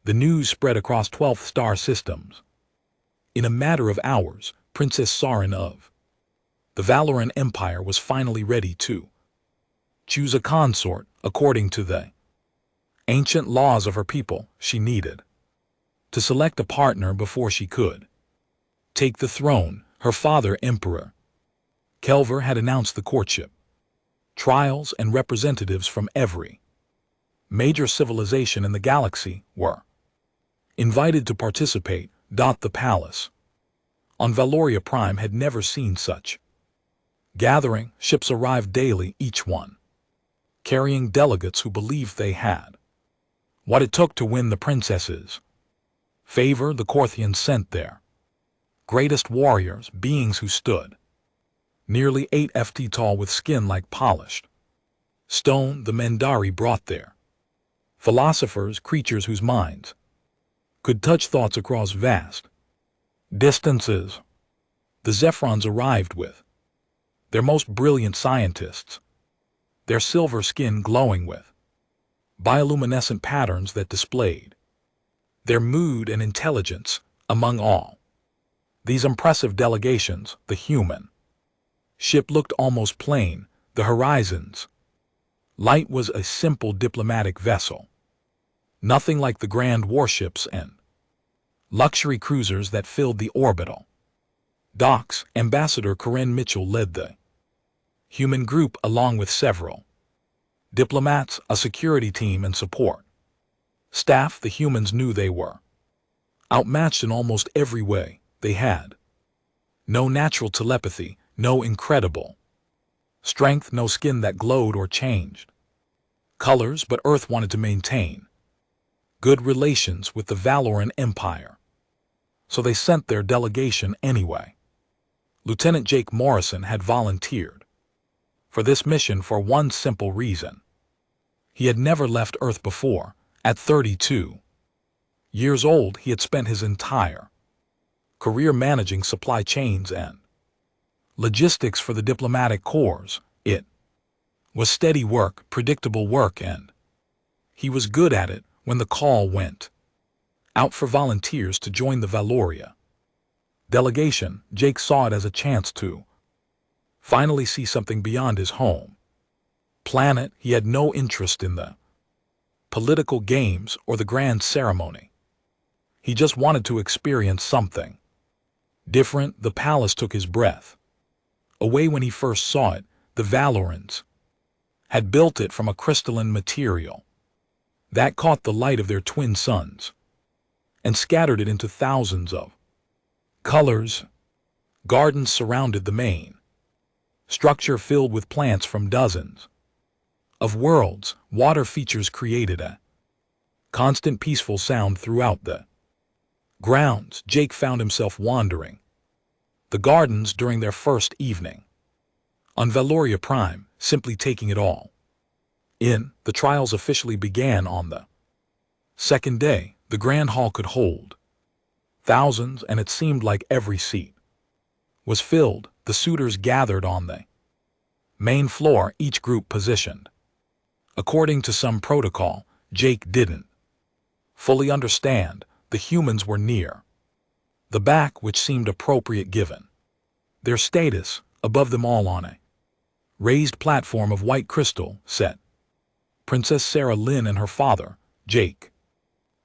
The news spread across 12th star systems. In a matter of hours, Princess Sarin of the Valoran Empire was finally ready to choose a consort according to the ancient laws of her people. She needed to select a partner before she could take the throne. Her father, Emperor Kelver, had announced the courtship trials, and representatives from every major civilization in the galaxy were invited to participate. The palace on Valoria Prime had never seen such gathering. Ships arrived daily, each one carrying delegates who believed they had what it took to win the princess's favor. The Korthians sent their greatest warriors, beings who stood nearly 8 feet tall with skin like polished stone. The Mendari brought their philosophers, creatures whose minds could touch thoughts across vast distances. The Zephrons arrived with their most brilliant scientists, their silver skin glowing with bioluminescent patterns that displayed their mood and intelligence. Among all these impressive delegations, the human ship looked almost plain. The Horizon's light was a simple diplomatic vessel, nothing like the grand warships and luxury cruisers that filled the orbital docks. Ambassador Corinne Mitchell led the human group along with several diplomats, a security team, and support staff. The humans knew they were outmatched in almost every way. They had no natural telepathy, no incredible strength, no skin that glowed or changed colors, but Earth wanted to maintain good relations with the Valoran Empire, so they sent their delegation anyway. Lieutenant Jake Morrison had volunteered for this mission for one simple reason. He had never left Earth before. At 32 years old, he had spent his entire career managing supply chains and logistics for the diplomatic corps. It was steady work, predictable work, and he was good at it. When the call went out for volunteers to join the Valoria delegation, Jake saw it as a chance to finally see something beyond his home planet. He had no interest in the political games or the grand ceremony. He just wanted to experience something different. The palace took his breath away when he first saw it. The Valorans had built it from a crystalline material that caught the light of their twin suns and scattered it into thousands of colors. Gardens surrounded the main structure, filled with plants from dozens of worlds. Water features created a constant peaceful sound throughout the grounds. Jake found himself wandering the gardens during their first evening on Valoria Prime, simply taking it all in. The trials officially began on the second day. The grand hall could hold thousands, and it seemed like every seat was filled. The suitors gathered on the main floor, each group positioned according to some protocol. Jake didn't fully understand. The humans were near the back, which seemed appropriate given their status. Above them all, on a raised platform of white crystal, sat Princess Sarah Lynn and her father. Jake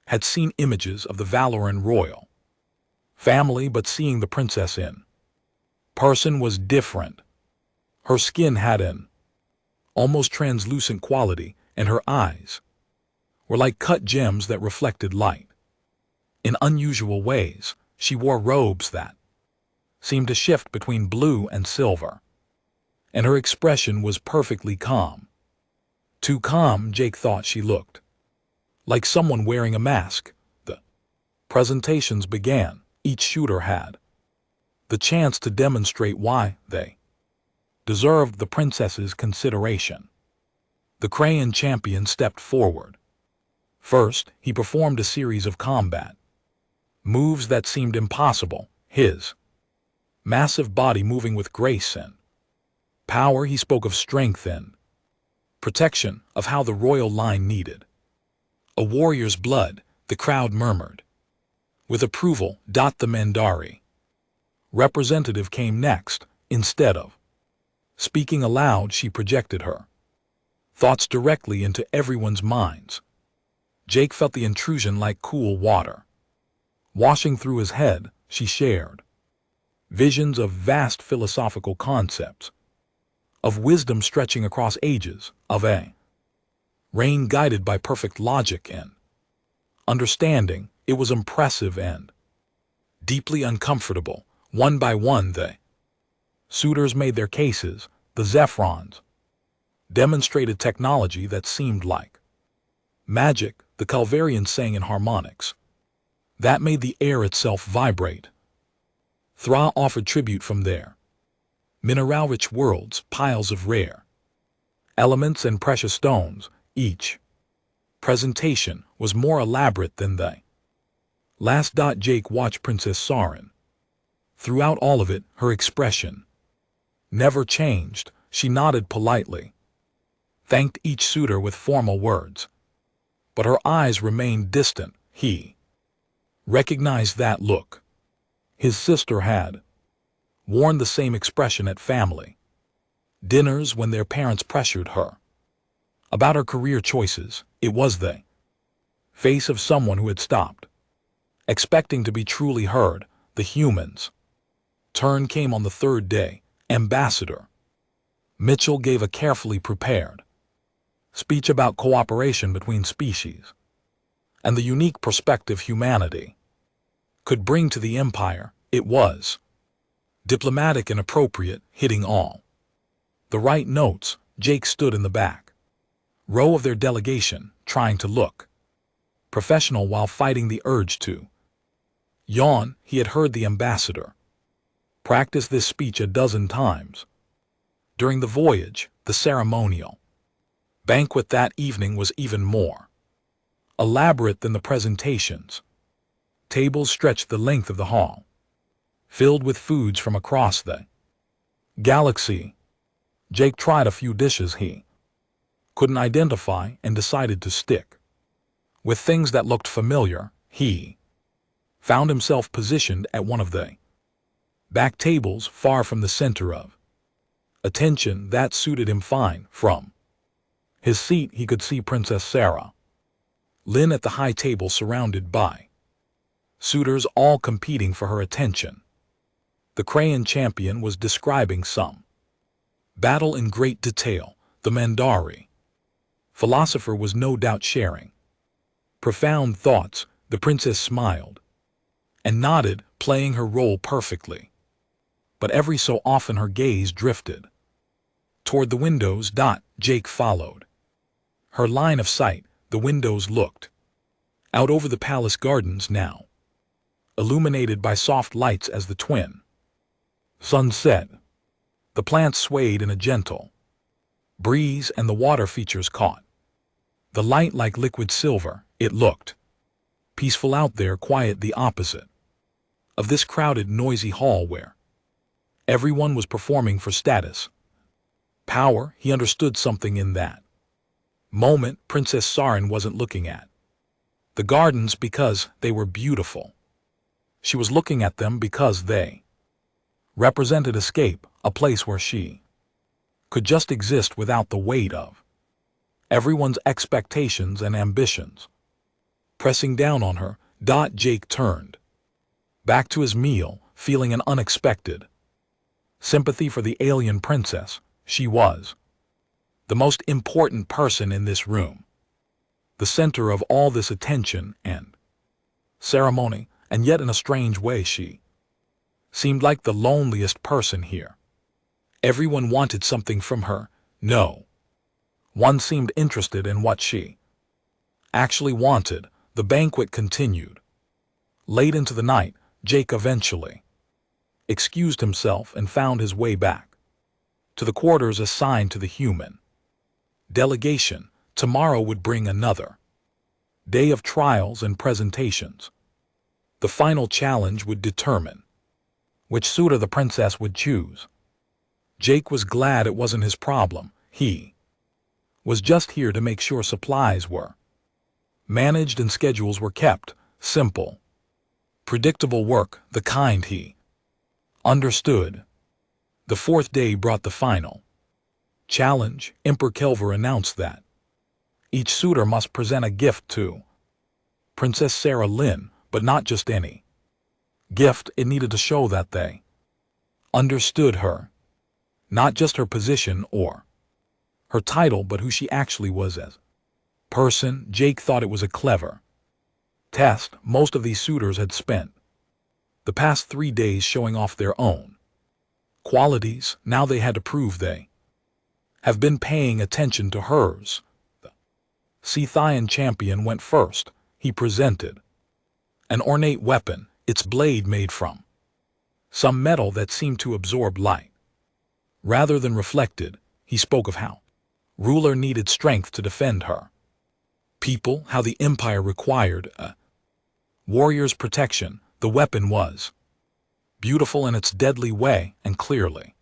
had seen images of the Valoran royal family, but seeing the princess in person was different. Her skin had an almost translucent quality, and her eyes were like cut gems that reflected light in unusual ways. She wore robes that seemed to shift between blue and silver, and her expression was perfectly calm. Too calm, Jake thought. She looked like someone wearing a mask. The presentations began. Each shooter had the chance to demonstrate why they deserved the princess's consideration. The Crayon champion stepped forward. First, he performed a series of combat moves that seemed impossible, his massive body moving with grace and power. He spoke of strength and protection, of how the royal line needed a warrior's blood. The crowd murmured. With approval, the Mandari representative came next. Instead of speaking aloud, she projected her thoughts directly into everyone's minds. Jake felt the intrusion like cool water washing through his head. She shared visions of vast philosophical concepts, of wisdom stretching across ages, of a reign guided by perfect logic and understanding. It was impressive and deeply uncomfortable. One by one, the suitors made their cases. The Zephrons demonstrated technology that seemed like magic. The Calvarians sang in harmonics that made the air itself vibrate. Thra offered tribute from their mineral-rich worlds, piles of rare elements and precious stones. Each presentation was more elaborate than the last. Jake watched Princess Sarin. Throughout all of it, her expression never changed. She nodded politely, thanked each suitor with formal words, but her eyes remained distant. He recognized that look. His sister had worn the same expression at family dinners when their parents pressured her about her career choices. It was the face of someone who had stopped expecting to be truly heard. The humans' turn came on the third day. Ambassador Mitchell gave a carefully prepared speech about cooperation between species and the unique perspective humanity could bring to the Empire. It was diplomatic and appropriate, hitting all the right notes. Jake stood in the back row of their delegation, trying to look professional while fighting the urge to yawn. He had heard the ambassador practice this speech a dozen times during the voyage. The ceremonial banquet that evening was even more elaborate than the presentations. Tables stretched the length of the hall, filled with foods from across the galaxy. Jake tried a few dishes he couldn't identify and decided to stick with things that looked familiar. He found himself positioned at one of the back tables, far from the center of attention. That suited him fine. From his seat, he could see Princess Sarah Lynn at the high table, surrounded by suitors, all competing for her attention. The Crayon champion was describing some battle in great detail. The Mandari philosopher was no doubt sharing profound thoughts. The princess smiled and nodded, playing her role perfectly. But every so often her gaze drifted toward the windows. Jake followed her line of sight. The windows looked out over the palace gardens, now illuminated by soft lights as the twin sun set. The plants swayed in a gentle breeze and the water features caught the light like liquid silver. It looked peaceful out there, quiet, the opposite of this crowded, noisy hall where everyone was performing for status, power. He understood something in that moment. Princess Sarin wasn't looking at the gardens because they were beautiful. She was looking at them because they represented escape, a place where she could just exist without the weight of everyone's expectations and ambitions pressing down on her. Jake turned back to his meal, feeling an unexpected sympathy for the alien princess. She was the most important person in this room, the center of all this attention and ceremony, and yet in a strange way she seemed like the loneliest person here. Everyone wanted something from her. No one seemed interested in what she actually wanted. The banquet continued. Late into the night, Jake eventually excused himself and found his way back to the quarters assigned to the human delegation. Tomorrow would bring another day of trials and presentations. The final challenge would determine which suitor the princess would choose. Jake was glad it wasn't his problem. He was just here to make sure supplies were Managed and schedules were kept, simple. Predictable work, the kind he understood. The fourth day brought the final challenge. Emperor Kelver announced that each suitor must present a gift to Princess Sarah Lynn, but not just any gift. It needed to show that they understood her, not just her position or her title, but who she actually was as person. Jake thought it was a clever test. Most of these suitors had spent the past 3 days showing off their own qualities. Now they had to prove they have been paying attention to hers. The Scythian champion went first. He presented an ornate weapon, its blade made from some metal that seemed to absorb light rather than reflected. He spoke of how ruler needed strength to defend her people, how the empire required a warrior's protection. The weapon was beautiful in its deadly way and clearly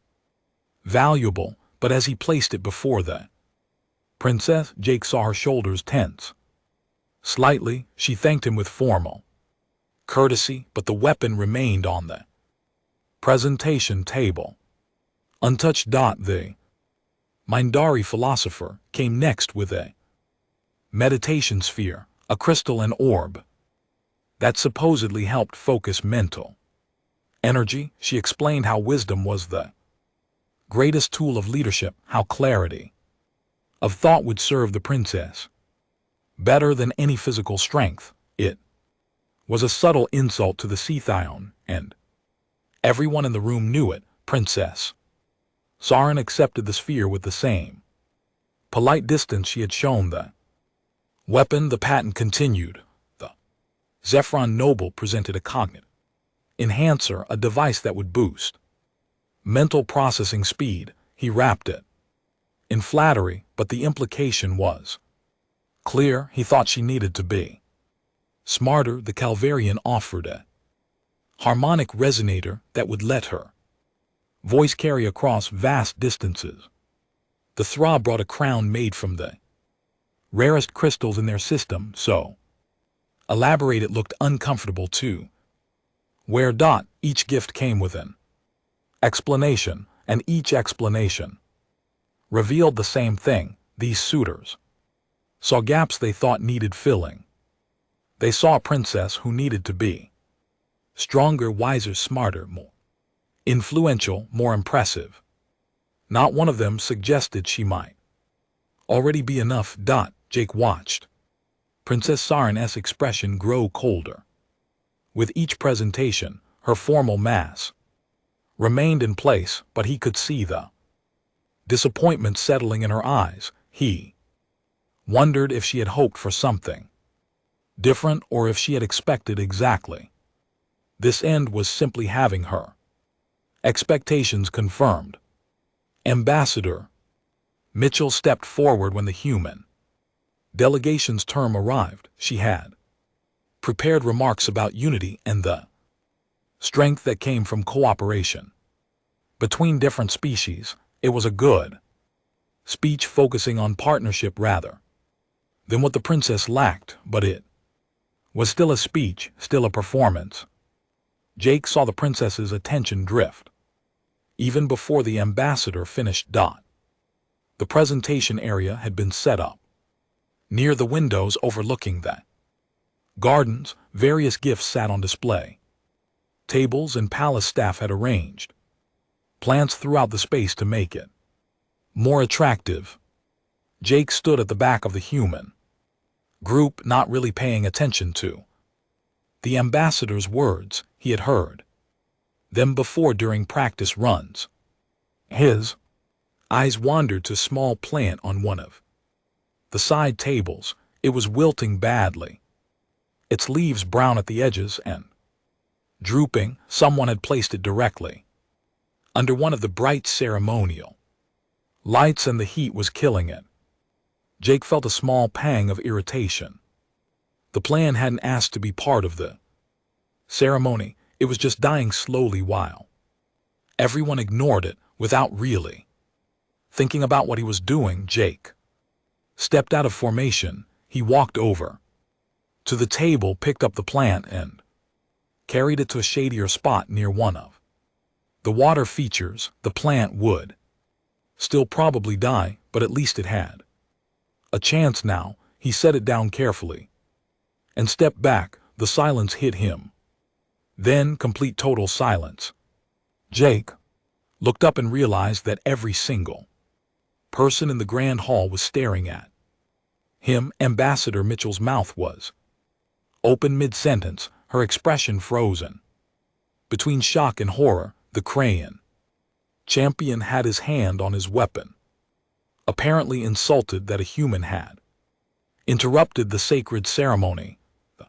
valuable, but as he placed it before the princess, Jake saw her shoulders tense slightly. She thanked him with formal courtesy, but the weapon remained on the presentation table, untouched. The Mindari philosopher came next with a meditation sphere, a crystal and orb that supposedly helped focus mental energy. She explained how wisdom was the greatest tool of leadership, how clarity of thought would serve the princess better than any physical strength. It was a subtle insult to the Scythian, and everyone in the room knew it. Princess Sarin accepted the sphere with the same polite distance she had shown the weapon. The patent continued. The Zephyron Noble presented a cognitive enhancer, a device that would boost mental processing speed. He wrapped it in flattery, but the implication was clear. He thought she needed to be smarter. The Calvarian offered a harmonic resonator that would let her voice carry across vast distances. The throb brought a crown made from the rarest crystals in their system, so elaborate it looked uncomfortable to wear. Each gift came with an explanation, and each explanation revealed the same thing. These suitors saw gaps they thought needed filling. They saw a princess who needed to be stronger, wiser, smarter, more influential, more impressive. Not one of them suggested she might already be enough. Jake watched Princess Sarin's expression grow colder. With each presentation, her formal mask remained in place, but he could see the disappointment settling in her eyes. He wondered if she had hoped for something different, or if she had expected exactly this. End was simply having her expectations confirmed. Ambassador Mitchell stepped forward when the human delegation's term arrived. She had prepared remarks about unity and the strength that came from cooperation between different species. It was a good speech, focusing on partnership rather than what the princess lacked, but it was still a speech, still a performance. Jake saw the princess's attention drift even before the ambassador finished. The presentation area had been set up near the windows overlooking the gardens. Various gifts sat on display. Tables and palace staff had arranged plants throughout the space to make it more attractive. Jake stood at the back of the human group, not really paying attention to the ambassador's words. He had heard them before during practice runs. His eyes wandered to a small plant on one of the side tables. It was wilting badly, its leaves brown at the edges and drooping. Someone had placed it directly under one of the bright ceremonial lights, and the heat was killing it. Jake felt a small pang of irritation. The plan hadn't asked to be part of the ceremony. It was just dying slowly while everyone ignored it without really thinking about what he was doing. Jake stepped out of formation. He walked over to the table, picked up the plant, and carried it to a shadier spot near one of the water features. The plant would still probably die, but at least it had a chance now. He set it down carefully and stepped back. The silence hit him. Then complete total silence. Jake looked up and realized that every single person in the grand hall was staring at him. Ambassador Mitchell's mouth was open mid-sentence, her expression frozen. Between shock and horror, the Crayon champion had his hand on his weapon, apparently insulted that a human had interrupted the sacred ceremony. The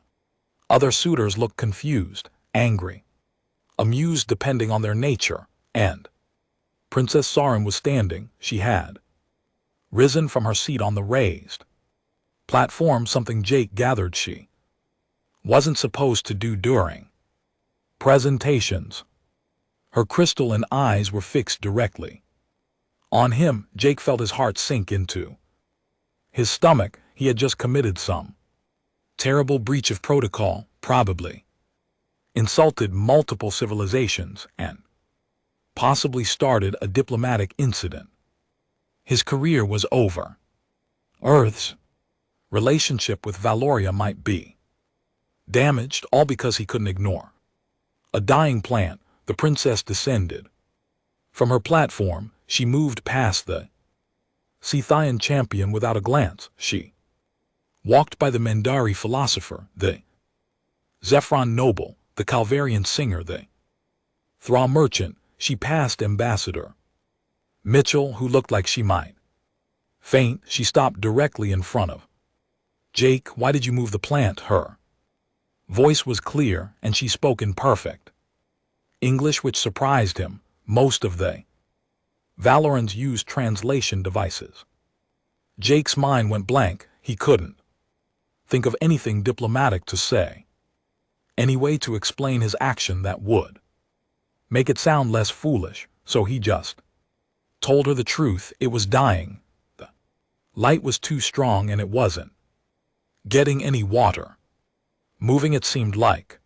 other suitors looked confused, angry, amused depending on their nature, and Princess Sarin was standing. She had risen from her seat on the raised platform, something Jake gathered she wasn't supposed to do during presentations. Her crystalline eyes were fixed directly on him. Jake felt his heart sink into his stomach. He had just committed some terrible breach of protocol, probably insulted multiple civilizations, and possibly started a diplomatic incident. His career was over. Earth's relationship with Valoria might be damaged, all because he couldn't ignore a dying plant. The princess descended from her platform. She moved past the Scythian champion without a glance. She walked by the Mendari philosopher, the Zephyron noble, the Calvarian singer, the Thra merchant. She passed Ambassador Mitchell, who looked like she might faint. She stopped directly in front of Jake. Why did you move the plant? Her voice was clear, and she spoke in perfect English, which surprised him. Most of the Valorans used translation devices. Jake's mind went blank. He couldn't think of anything diplomatic to say, any way to explain his action that would make it sound less foolish, so he just told her the truth. It was dying. The light was too strong, and it wasn't getting any water. Moving it seemed like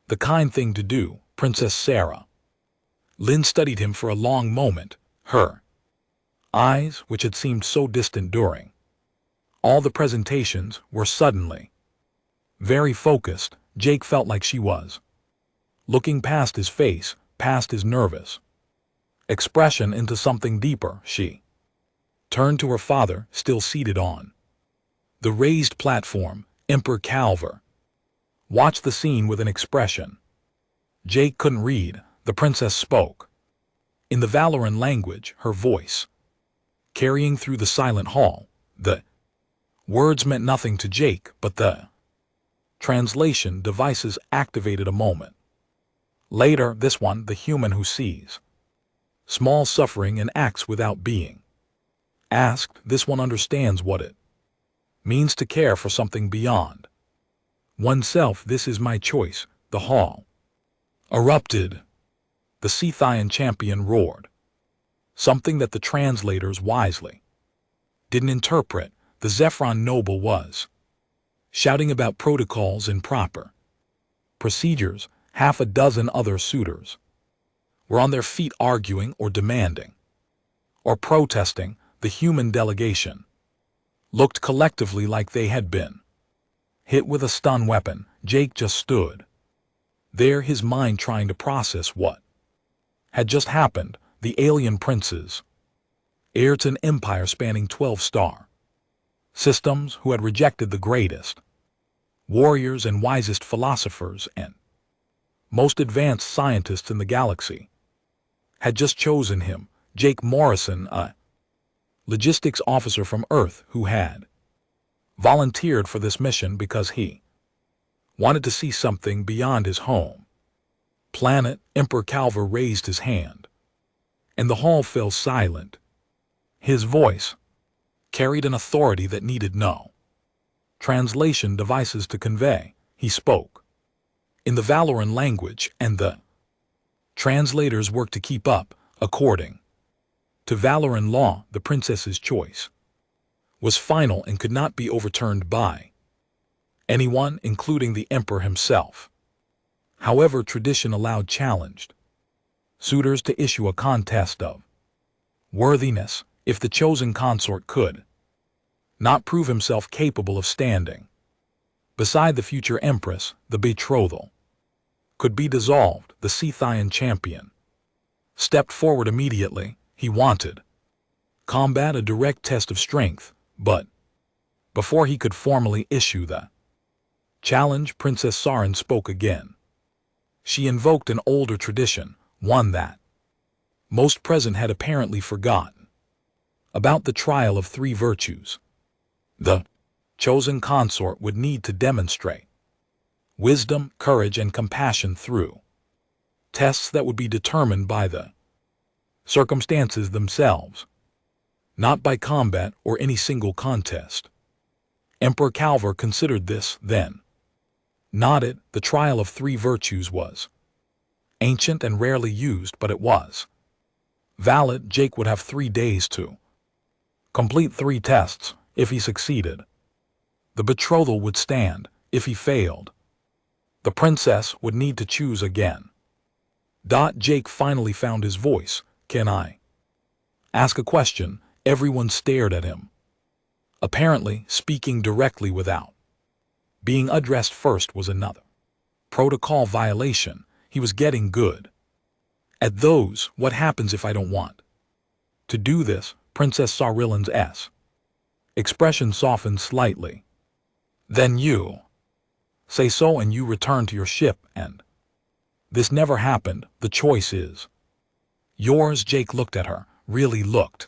the kind thing to do. Princess Sarah Lynn studied him for a long moment. Her eyes, which had seemed so distant during all the presentations, were suddenly very focused. Jake felt like she was looking past his face, past his nervous expression, into something deeper. She turned to her father, still seated on the raised platform. Emperor Calver watched the scene with an expression Jake couldn't read. The princess spoke in the Valoran language, her voice carrying through the silent hall. The words meant nothing to Jake, but the translation devices activated a moment later. This one, the human who sees small suffering and acts without being asked. This one understands what it means to care for something beyond oneself. This is my choice. The hall erupted. The Scythian champion roared something that the translators wisely didn't interpret. The Zephyron noble was shouting about protocols and proper procedures. Half a dozen other suitors were on their feet, arguing or demanding or protesting. The human delegation looked collectively like they had been hit with a stun weapon. Jake just stood there, his mind trying to process what had just happened. The alien princes, heir to an empire spanning 12-star systems, who had rejected the greatest warriors and wisest philosophers and most advanced scientists in the galaxy, had just chosen him, Jake Morrison, a logistics officer from Earth who had volunteered for this mission because he wanted to see something beyond his home planet. Emperor Calver raised his hand, and the hall fell silent. His voice carried an authority that needed no translation devices to convey. He spoke in the Valoran language, and the translators worked to keep up. According to Valoran law, the princess's choice was final and could not be overturned by Anyone, including the emperor himself. However, tradition allowed challenged suitors to issue a contest of worthiness if the chosen consort could not prove himself capable of standing beside the future empress. The betrothal could be dissolved. The Scythian champion stepped forward immediately. He wanted combat, a direct test of strength, but before he could formally issue the challenge, Princess Sarin spoke again. She invoked an older tradition, one that most present had apparently forgotten, about the trial of 3 virtues. The chosen consort would need to demonstrate wisdom, courage, and compassion through tests that would be determined by the circumstances themselves, not by combat or any single contest. Emperor Calvor considered this, then nodded. The trial of 3 virtues was ancient and rarely used, but it was valid. Jake would have 3 days to complete 3 tests. If he succeeded, the betrothal would stand. If he failed, the princess would need to choose again. Jake finally found his voice. Can I ask a question? Everyone stared at him, apparently speaking directly without being addressed. First was another protocol violation. He was getting good at those. What happens if I don't want to do this? Princess Sarillan's expression softened slightly. Then you say so and you return to your ship, and this never happened. The choice is yours. Jake looked at her, really looked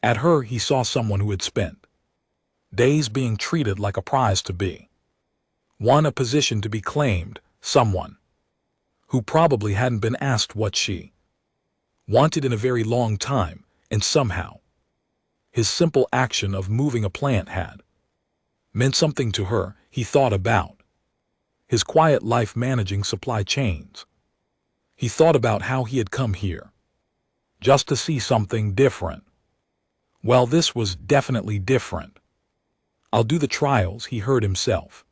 at her. He saw someone who had spent days being treated like a prize to be won, a position to be claimed, someone who probably hadn't been asked what she wanted in a very long time, and somehow his simple action of moving a plant had meant something to her. He thought about his quiet life managing supply chains. He thought about how he had come here just to see something different. Well, this was definitely different. I'll do the trials, he heard himself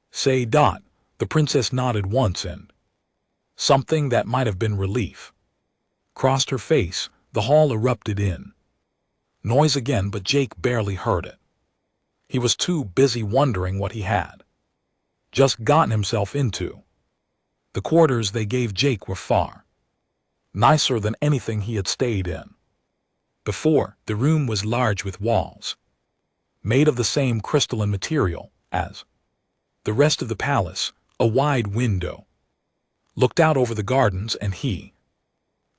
say. The princess nodded once, and something that might have been relief crossed her face. The hall erupted in noise again, but Jake barely heard it. He was too busy wondering what he had just gotten himself into. The quarters they gave Jake were far nicer than anything he had stayed in before. The room was large, with walls made of the same crystalline material as the rest of the palace. A wide window looked out over the gardens, and he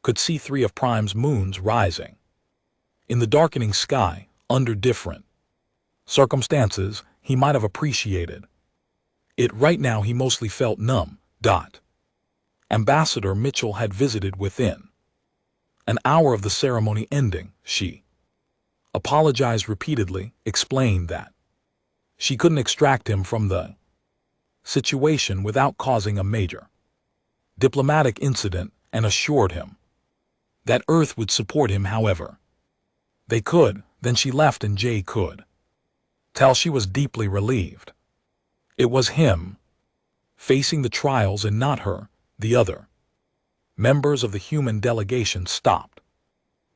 could see 3 of Prime's moons rising in the darkening sky. Under different circumstances, he might have appreciated it. Right now, he mostly felt numb. Ambassador Mitchell had visited within an hour of the ceremony ending. She apologized repeatedly, explained that she couldn't extract him from the situation without causing a major diplomatic incident, and assured him that Earth would support him however they could. Then she left, and Jay could tell she was deeply relieved. It was him facing the trials and not her. The other members of the human delegation stopped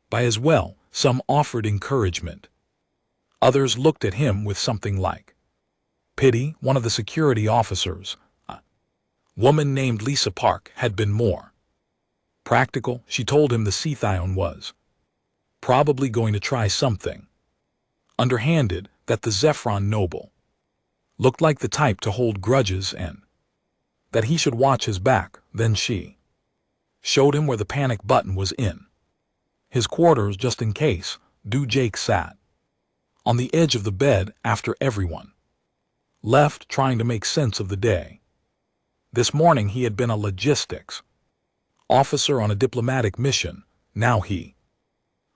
by as well. Some offered encouragement. Others looked at him with something like pity. One of the security officers, a woman named Lisa Park, had been more practical. She told him the Scythian was probably going to try something underhanded, that the Zephyron noble looked like the type to hold grudges, and that he should watch his back. Then she showed him where the panic button was in his quarters, just in case. Jake sat on the edge of the bed after everyone left, trying to make sense of the day. This morning he had been a logistics officer on a diplomatic mission. Now he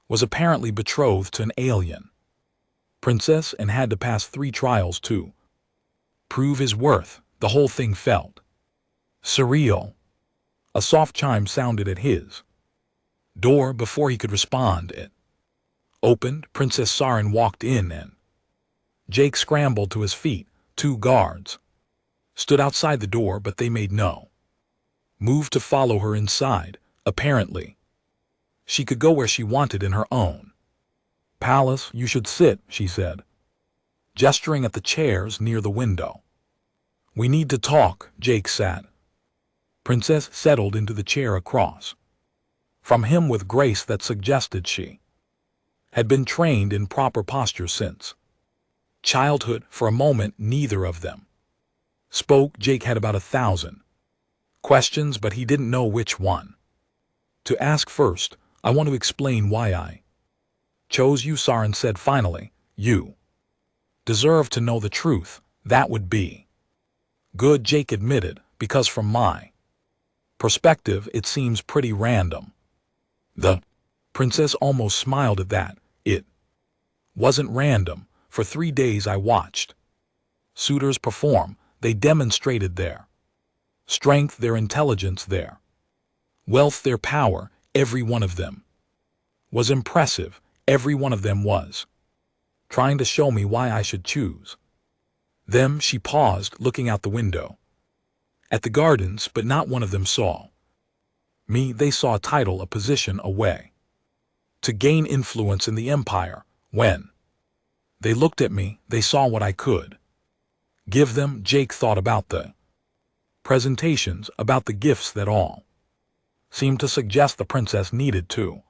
was apparently betrothed to an alien princess and had to pass 3 trials to prove his worth. The whole thing felt surreal. A soft chime sounded at his door. Before he could respond, it opened. Princess Sarin walked in, and Jake scrambled to his feet. 2 guards stood outside the door, but they made no move to follow her inside. Apparently, she could go where she wanted in her own palace. You should sit, she said, gesturing at the chairs near the window. We need to talk. Jake sat. Princess settled into the chair across from him with grace that suggested she had been trained in proper posture since childhood. For a moment, neither of them spoke. Jake had about 1,000 questions, but he didn't know which one to ask first. I want to explain why I chose you, Saren said finally. You deserve to know the truth. That would be good, Jake admitted, because from my perspective it seems pretty random. The princess almost smiled at that. It wasn't random. For 3 days I watched suitors perform. They demonstrated their strength, their intelligence, their wealth, their power. Every one of them was impressive. Every one of them was trying to show me why I should choose them. She paused, looking out the window at the gardens, but not one of them saw me. They saw a title, a position, a way to gain influence in the empire. When they looked at me, they saw what I could give them. Jake thought about the presentations, about the gifts that all seemed to suggest the princess needed to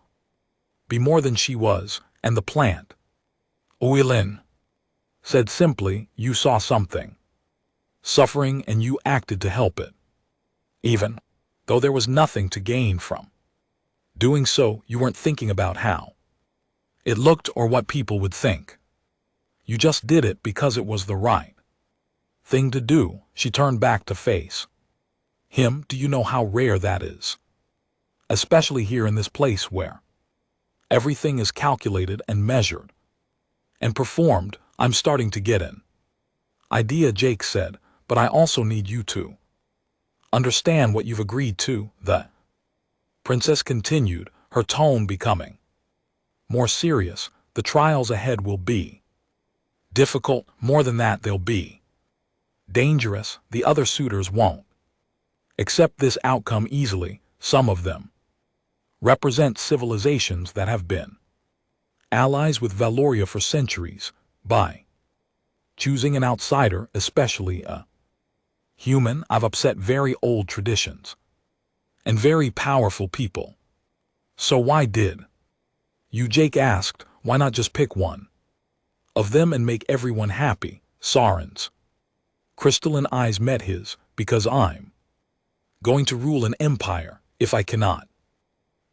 be more than she was, and the plant. Oilin said simply, you saw something suffering and you acted to help it. Even though there was nothing to gain from doing so, you weren't thinking about how it looked or what people would think. You just did it because it was the right thing to do. She turned back to face him. Do you know how rare that is? Especially here in this place where everything is calculated and measured and performed. I'm starting to get an idea, Jake said, but I also need you to understand what you've agreed to. The princess continued, her tone becoming more serious. The trials ahead will be difficult. More than that, they'll be dangerous. The other suitors won't accept this outcome easily. Some of them represent civilizations that have been allies with Valoria for centuries. By choosing an outsider, especially a human, I've upset very old traditions and very powerful people. So why did you, Jake asked, why not just pick one of them and make everyone happy? Saren's crystalline eyes met his. Because I'm going to rule an empire. If I cannot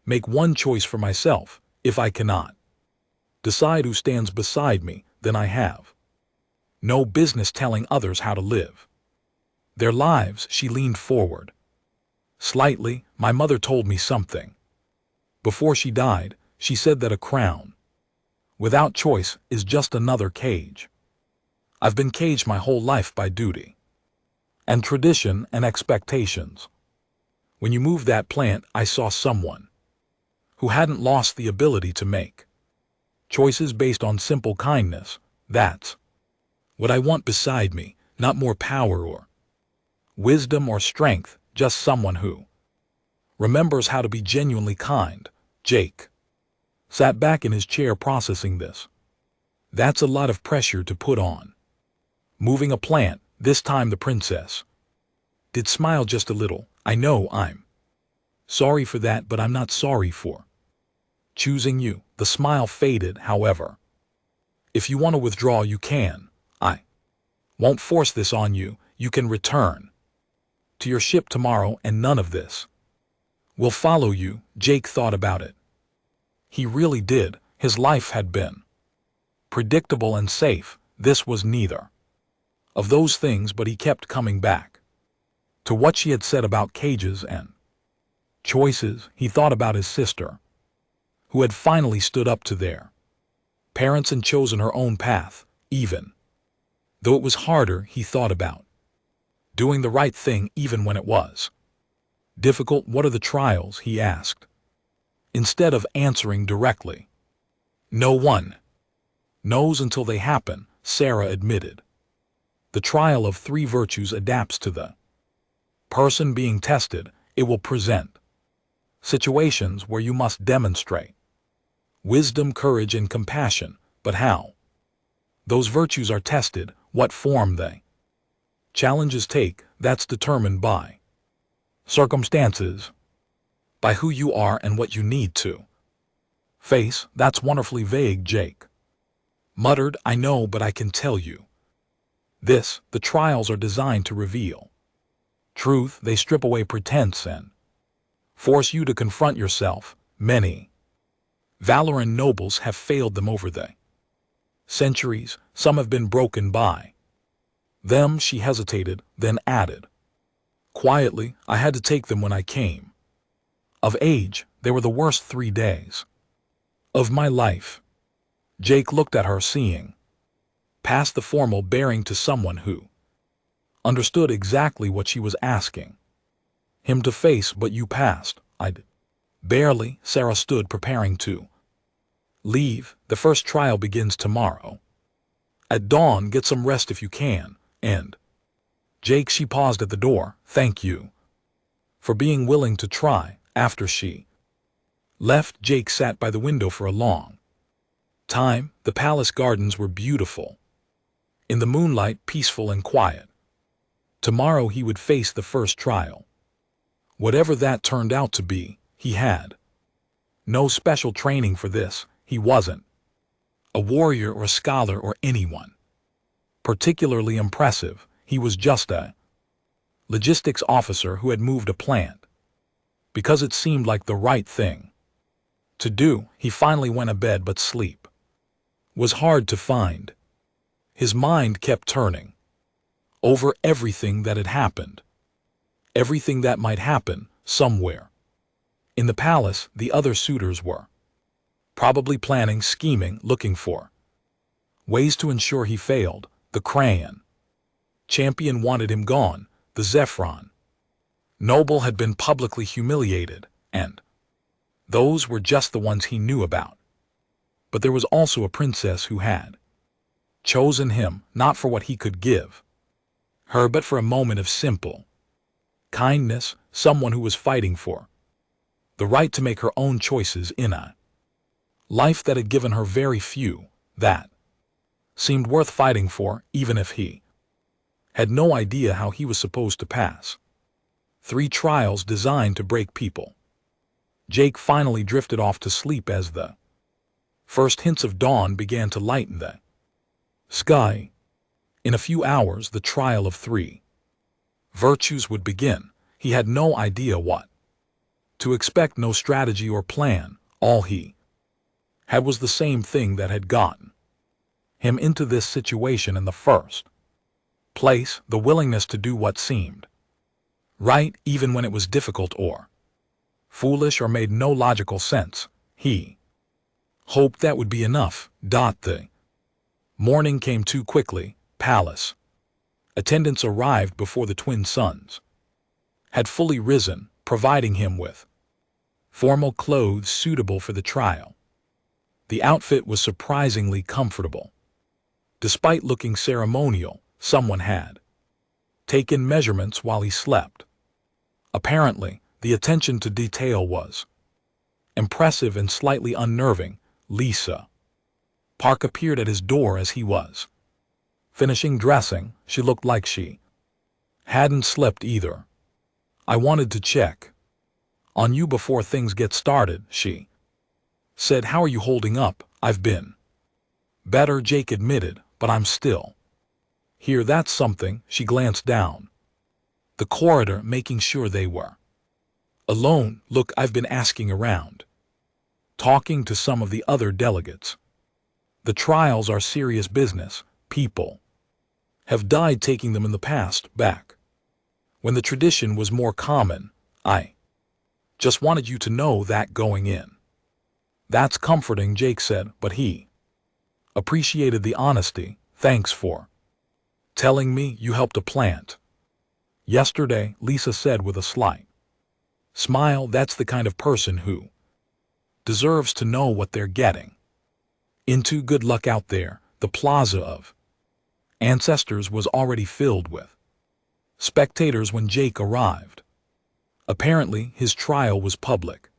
make one choice for myself, if I cannot decide who stands beside me, then I have no business telling others how to live their lives. She leaned forward slightly. My mother told me something before she died. She said that a crown without choice is just another cage. I've been caged my whole life by duty and tradition and expectations. When you moved that plant, I saw someone who hadn't lost the ability to make choices based on simple kindness. That's what I want beside me, not more power or wisdom or strength, just someone who remembers how to be genuinely kind. Jake sat back in his chair processing this. That's a lot of pressure to put on moving a plant. This time the princess did smile just a little. I know I'm sorry for that, but I'm not sorry for choosing you. The smile faded, however. If you want to withdraw, you can. I won't force this on you. You can return to your ship tomorrow, and none of this will follow you. Jake thought about it. He really did. His life had been predictable and safe. This was neither of those things, but he kept coming back to what she had said about cages and choices. He thought about his sister, who had finally stood up to their parents and chosen her own path. Even though it was harder, he thought about doing the right thing even when it was difficult. What are the trials? He asked, instead of answering directly. No one knows until they happen, Sarah admitted. The trial of three virtues adapts to the person being tested. It will present situations where you must demonstrate wisdom, courage, and compassion. But how those virtues are tested, what form they challenges take, that's determined by circumstances, by who you are and what you need to face. That's wonderfully vague, Jake muttered. I know, but I can tell you this: the trials are designed to reveal truth. They strip away pretense and force you to confront yourself. Many Valoran nobles have failed them over the centuries. Some have been broken by them. She hesitated, then added quietly, I had to take them when I came of age. They were the worst 3 days of my life. Jake looked at her, seeing past the formal bearing to someone who understood exactly what she was asking him to face. But you passed. I did. Barely. Sarah stood, preparing to leave. The first trial begins tomorrow at dawn. Get some rest if you can. And Jake, she paused at the door. Thank you for being willing to try. After she left, Jake sat by the window for a long time. The palace gardens were beautiful in the moonlight, peaceful and quiet. Tomorrow he would face the first trial. Whatever that turned out to be, he had no special training for this. He wasn't a warrior or a scholar or anyone particularly impressive. He was just a logistics officer who had moved a plant because it seemed like the right thing to do. He finally went to bed, but sleep was hard to find. His mind kept turning over everything that had happened, everything that might happen somewhere in the palace. The other suitors were probably planning, scheming, looking for ways to ensure he failed. The Crayon champion wanted him gone. The Zephron noble had been publicly humiliated, and those were just the ones he knew about. But there was also a princess who had chosen him, not for what he could give her, but for a moment of simple kindness, someone who was fighting for the right to make her own choices in a life that had given her very few, that seemed worth fighting for, even if he had no idea how he was supposed to pass 3 trials designed to break people. Jake finally drifted off to sleep as the first hints of dawn began to lighten the sky. In a few hours, the trial of 3 virtues would begin. He had no idea what to expect, no strategy or plan. All he had was the same thing that had gotten him into this situation in the first place: the willingness to do what seemed right, even when it was difficult or foolish or made no logical sense. He hoped that would be enough. The morning came too quickly. Palace attendants arrived before the twin suns had fully risen, providing him with formal clothes suitable for the trial. The outfit was surprisingly comfortable. Despite looking ceremonial, someone had taken measurements while he slept. Apparently, the attention to detail was impressive and slightly unnerving. Lisa Park appeared at his door as he was finishing dressing. She looked like she hadn't slept either. I wanted to check on you before things get started, she said. How are you holding up? I've been better, Jake admitted, but I'm still here. That's something. She glanced down the corridor, making sure they were alone. Look, I've been asking around, talking to some of the other delegates. The trials are serious business. People have died taking them in the past, back when the tradition was more common. I just wanted you to know that going in. That's comforting, Jake said, but he appreciated the honesty. Thanks for telling me. You helped a plant yesterday, Lisa said with a slight smile. That's the kind of person who deserves to know what they're getting into. Good luck out there. The plaza of Ancestors was already filled with spectators when Jake arrived. Apparently, his trial was public.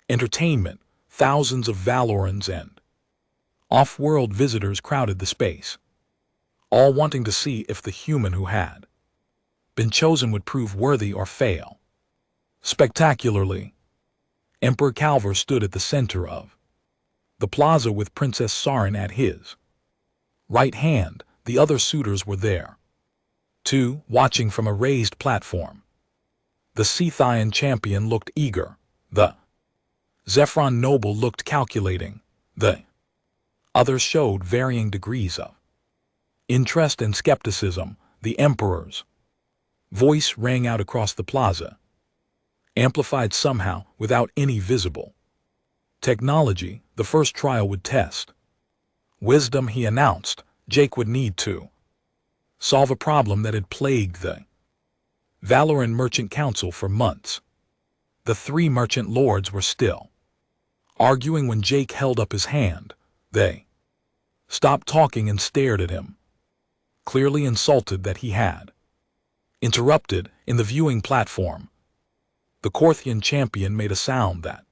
Entertainment, thousands of Valorans and off-world visitors crowded the space, all wanting to see if the human who had been chosen would prove worthy or fail. Spectacularly, Emperor Calver stood at the center of the plaza with Princess Sarin at his right hand. The other suitors were there, too, watching from a raised platform. The Scythian champion looked eager. The Zephyron noble looked calculating. The others showed varying degrees of interest and skepticism. The Emperor's voice rang out across the plaza, amplified somehow without any visible technology. The first trial would test wisdom, he announced. Jake would need to solve a problem that had plagued the Valoran Merchant Council for months. The three merchant lords were still arguing when Jake held up his hand. They stopped talking and stared at him, clearly insulted that he had interrupted. In the viewing platform, the Corthian champion made a sound that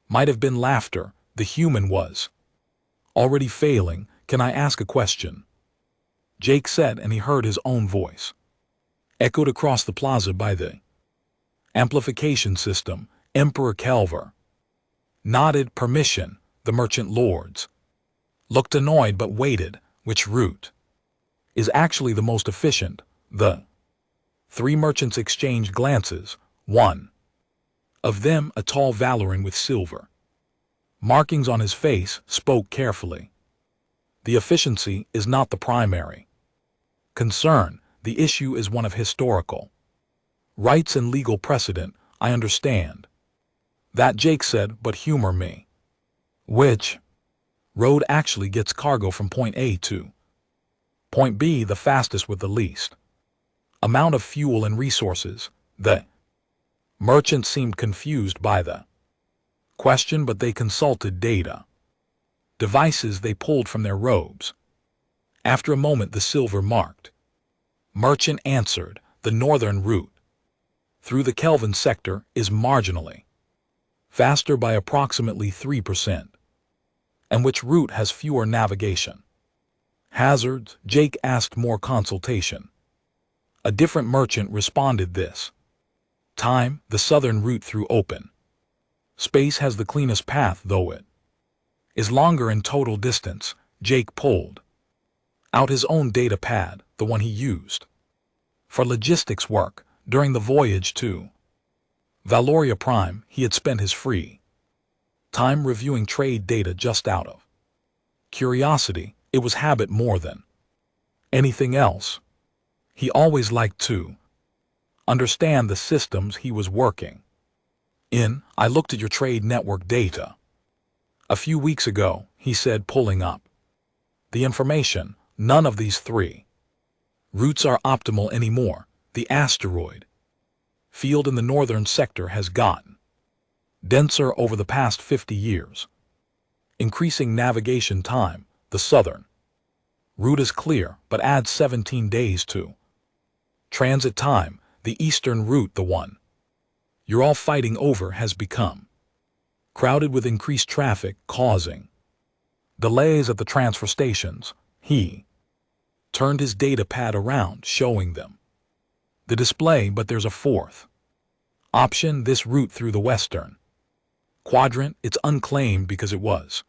might have been laughter. The human was already failing. Can I ask a question? Jake said, and he heard his own voice echoed across the plaza by the amplification system. Emperor Calver nodded permission. The merchant lords looked annoyed but waited. Which route is actually the most efficient? The three merchants exchanged glances. One of them, a tall Valoran with silver markings on his face, spoke carefully. The efficiency is not the primary concern. The issue is one of historical rights and legal precedent. I understand that, Jake said, but humor me. Which road actually gets cargo from point A to point B the fastest with the least amount of fuel and resources? The merchants seemed confused by the question, but they consulted data devices they pulled from their robes. After a moment, the silver-marked merchant answered, the northern route through the Kelvin sector is marginally faster by approximately 3%. And which route has fewer navigation hazards? Jake asked. More consultation. A different merchant responded this time. The southern route through open space has the cleanest path, though it is longer in total distance. Jake pulled out his own data pad, the one he used for logistics work during the voyage to Valoria Prime. He had spent his free time reviewing trade data just out of curiosity. It was habit more than anything else. He always liked to understand the systems he was working in. I looked at your trade network data a few weeks ago, he said, pulling up the information. None of these three routes are optimal anymore. The asteroid field in the northern sector has gotten denser over the past 50 years, increasing navigation time. The southern route is clear, but adds 17 days to transit time. The eastern route, the one you're all fighting over, has become crowded with increased traffic, causing delays at the transfer stations. He turned his data pad around, showing them the display. But there's a fourth option, this route through the western quadrant. It's unclaimed because it was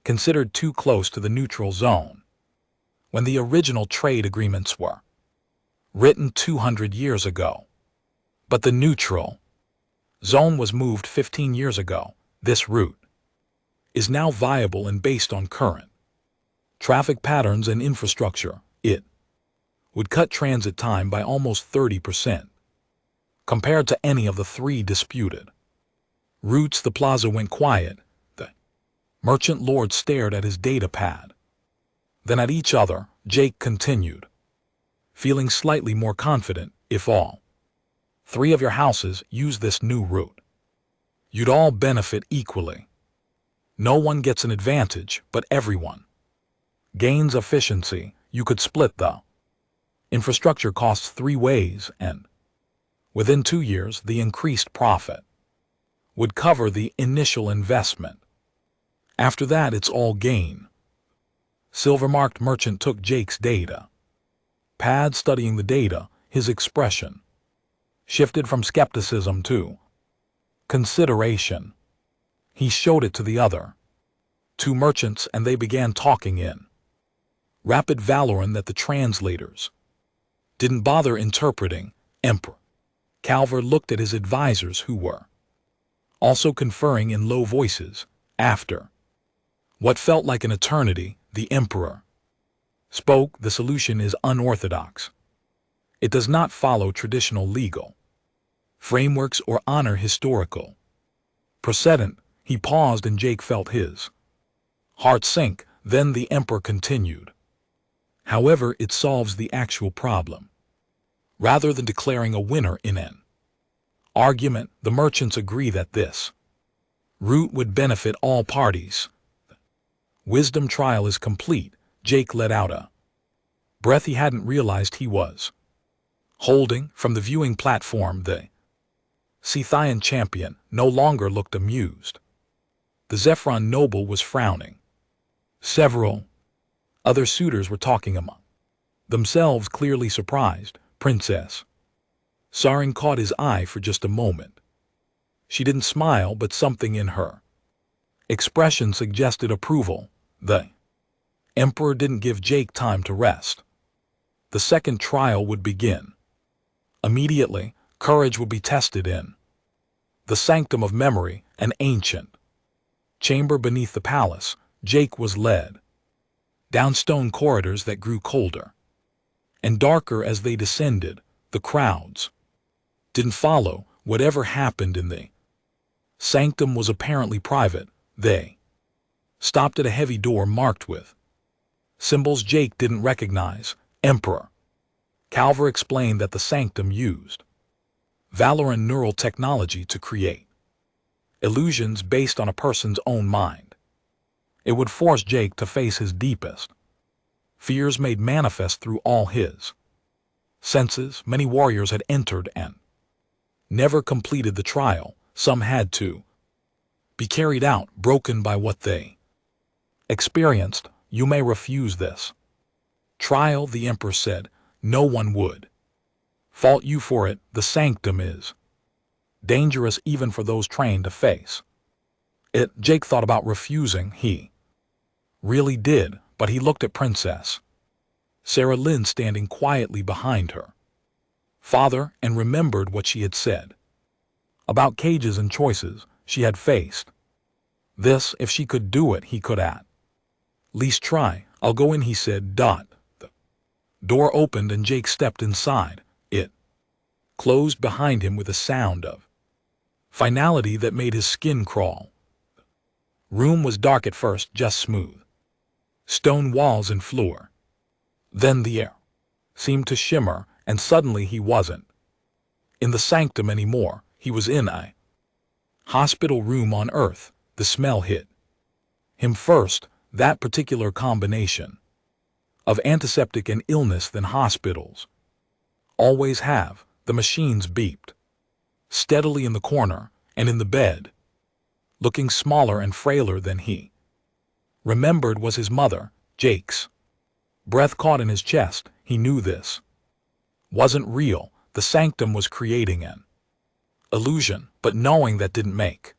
considered too close to the neutral zone when the original trade agreements were written 200 years ago. But the neutral zone was moved 15 years ago. This route is now viable and based on current traffic patterns and infrastructure. It would cut transit time by almost 30% compared to any of the three disputed routes. The plaza went quiet. The merchant lord stared at his data pad, then at each other. Jake continued, feeling slightly more confident. If all three of your houses use this new route, you'd all benefit equally. No one gets an advantage, but everyone gains efficiency. you could split the infrastructure costs 3 ways, and within 2 years, the increased profit would cover the initial investment. After that, it's all gain. Silver-marked merchant took Jake's data pad, studying the data. His expression shifted from skepticism to consideration. He showed it to the other 2 merchants, and they began talking in rapid Valoran that the translators didn't bother interpreting. Emperor Calver looked at his advisors, who were also conferring in low voices. After what felt like an eternity, the Emperor spoke. The solution is unorthodox. It does not follow traditional legal frameworks or honor historical precedent. He paused, and Jake felt his heart sink. Then the Emperor continued. However, it solves the actual problem. Rather than declaring a winner in an argument, the merchants agree that this route would benefit all parties. Wisdom trial is complete. Jake let out a breath he hadn't realized he was holding. From the viewing platform, the Scythian champion no longer looked amused. The Zephyron noble was frowning. Several other suitors were talking among themselves, clearly surprised. Princess Sarin caught his eye for just a moment. She didn't smile, but something in her expression suggested approval. The Emperor didn't give Jake time to rest. The second trial would begin. Immediately, courage would be tested in the Sanctum of Memory, an ancient chamber beneath the palace. Jake was led down stone corridors that grew colder and darker as they descended. The crowds didn't follow. Whatever happened in the sanctum was apparently private. They stopped at a heavy door marked with symbols Jake didn't recognize. Emperor Calver explained that the sanctum used Valoran neural technology to create illusions based on a person's own mind. It would force Jake to face his deepest fears, made manifest through all his senses. Many warriors had entered and never completed the trial. Some had to be carried out, broken by what they experienced. You may refuse this trial, the Emperor said. No one would fault you for it. The sanctum is dangerous even for those trained to face it. Jake thought about refusing. He really did, but he looked at Princess Sarah Lynn standing quietly behind her father and remembered what she had said about cages and choices she had faced. This, if she could do it, he could at least try. I'll go in, he said. The door opened and Jake stepped inside. It closed behind him with a sound of finality that made his skin crawl. Room was dark at first, just smooth stone walls and floor. Then the air seemed to shimmer, and suddenly he wasn't in the sanctum anymore. He was in a hospital room on Earth. The smell hit him first, that particular combination of antiseptic and illness than hospitals always have. The machines beeped steadily in the corner, and in the bed, looking smaller and frailer than he remembered, was his mother. Jake's breath caught in his chest. He knew this wasn't real. The sanctum was creating an illusion, but knowing that didn't make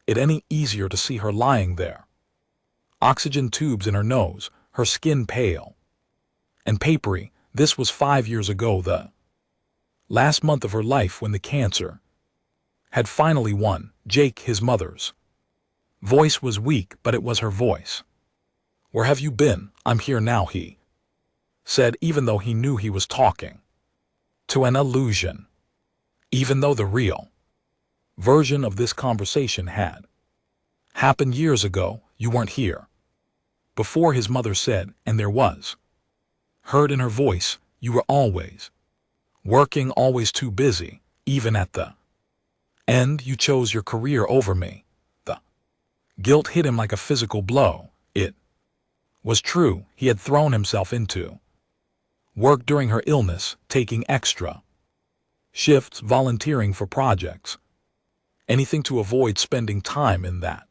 it any easier to see her lying there. Oxygen tubes in her nose, her skin pale and papery. This was 5 years ago, the last month of her life, when the cancer had finally won. Jake, his mother's voice was weak, but it was her voice. Where have you been? I'm here now, he said, even though he knew he was talking to an illusion. Even though the real version of this conversation had happened years ago. You weren't here before, his mother said, and there was heard in her voice, you were always working, always too busy. Even at the end, you chose your career over me. The guilt hit him like a physical blow. It was true. He had thrown himself into work during her illness, taking extra shifts, volunteering for projects, anything to avoid spending time in that